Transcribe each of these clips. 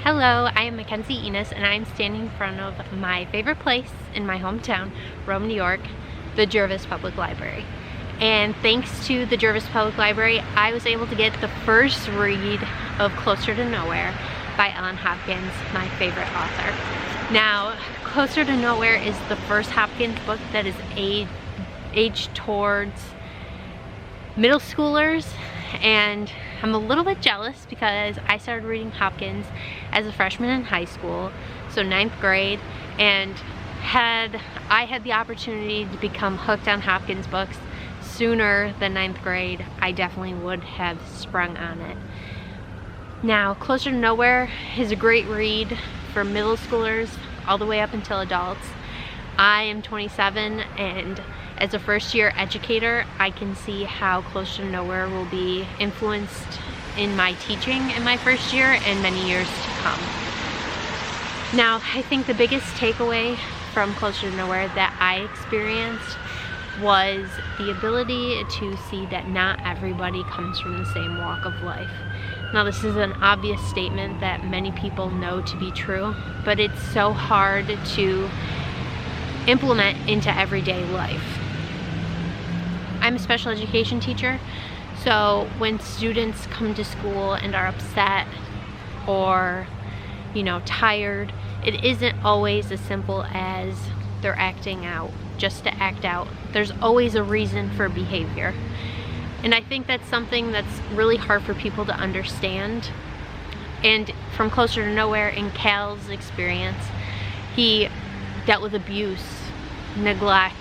Hello, I am Mackenzie Enos and I'm standing in front of my favorite place in my hometown, Rome, New York, the Jervis Public Library. And thanks to the Jervis Public Library, I was able to get the first read of Closer to Nowhere by Hopkins, my favorite author. Now, Closer to Nowhere is the first Hopkins book that is aged towards middle schoolers, and I'm a little bit jealous because I started reading Hopkins as a freshman in high school, so 9th grade, and had I had the opportunity to become hooked on Hopkins books sooner than 9th grade, I definitely would have sprung on it. Now, Closer to Nowhere is a great read for middle schoolers all the way up until adults. I am 27, and as a first-year educator, I can see how Closer to Nowhere will be influenced in my teaching in my first year and many years to come. Now, I think the biggest takeaway from Closer to Nowhere that I experienced was the ability to see that not everybody comes from the same walk of life. Now, this is an obvious statement that many people know to be true, but it's so hard to implement into everyday life. I'm a special education teacher, so when students come to school and are upset or, tired, it isn't always as simple as they're acting out just to act out. There's always a reason for behavior. And I think that's something that's really hard for people to understand. And from Closer to Nowhere, in Cal's experience, he dealt with abuse, neglect.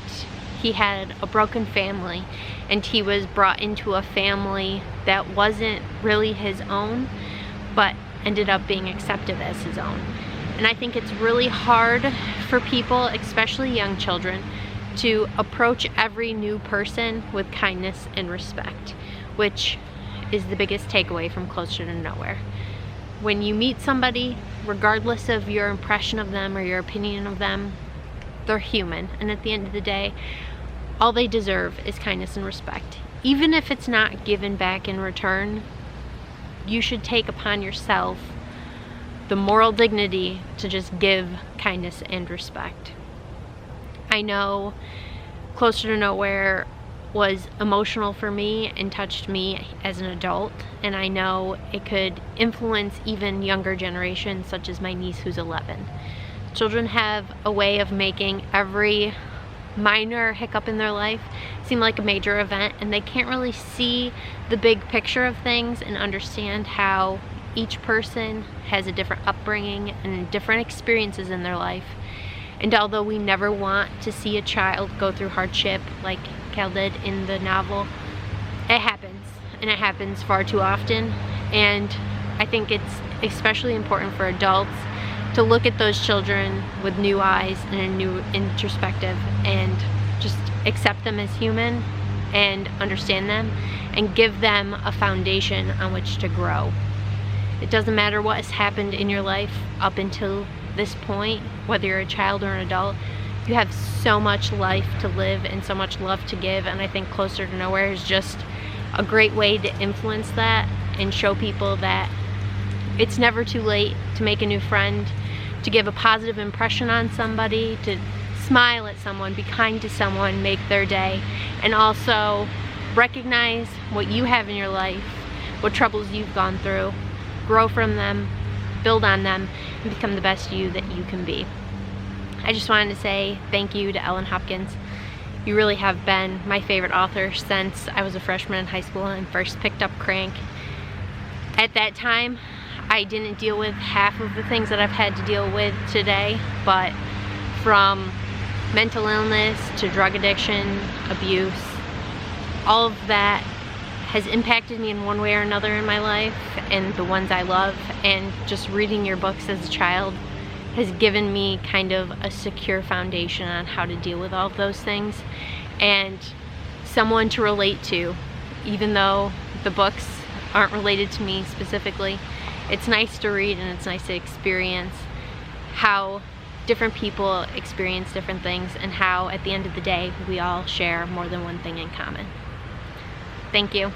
He had a broken family, and he was brought into a family that wasn't really his own, but ended up being accepted as his own. And I think it's really hard for people, especially young children, to approach every new person with kindness and respect, which is the biggest takeaway from Closer to Nowhere. When you meet somebody, regardless of your impression of them or your opinion of them, they're human, and at the end of the day, all they deserve is kindness and respect. Even if it's not given back in return, you should take upon yourself the moral dignity to just give kindness and respect. I know Closer to Nowhere was emotional for me and touched me as an adult, and I know it could influence even younger generations, such as my niece who's 11. Children have a way of making every minor hiccup in their life seem like a major event, and they can't really see the big picture of things and understand how each person has a different upbringing and different experiences in their life. And although we never want to see a child go through hardship like Cal did in the novel, it happens, and it happens far too often. And I think it's especially important for adults to look at those children with new eyes and a new introspective, and just accept them as human and understand them and give them a foundation on which to grow. It doesn't matter what has happened in your life up until this point, whether you're a child or an adult, you have so much life to live and so much love to give, and I think Closer to Nowhere is just a great way to influence that and show people that it's never too late to make a new friend, to give a positive impression on somebody, to smile at someone, be kind to someone, make their day, and also recognize what you have in your life, what troubles you've gone through, grow from them, build on them, and become the best you that you can be. I just wanted to say thank you to Hopkins. You really have been my favorite author since I was a freshman in high school and first picked up Crank. At that time, I didn't deal with half of the things that I've had to deal with today, but from mental illness to drug addiction, abuse, all of that has impacted me in one way or another in my life and the ones I love, and just reading your books as a child has given me kind of a secure foundation on how to deal with all of those things and someone to relate to. Even though the books aren't related to me specifically, it's nice to read and it's nice to experience how different people experience different things and how at the end of the day we all share more than one thing in common. Thank you.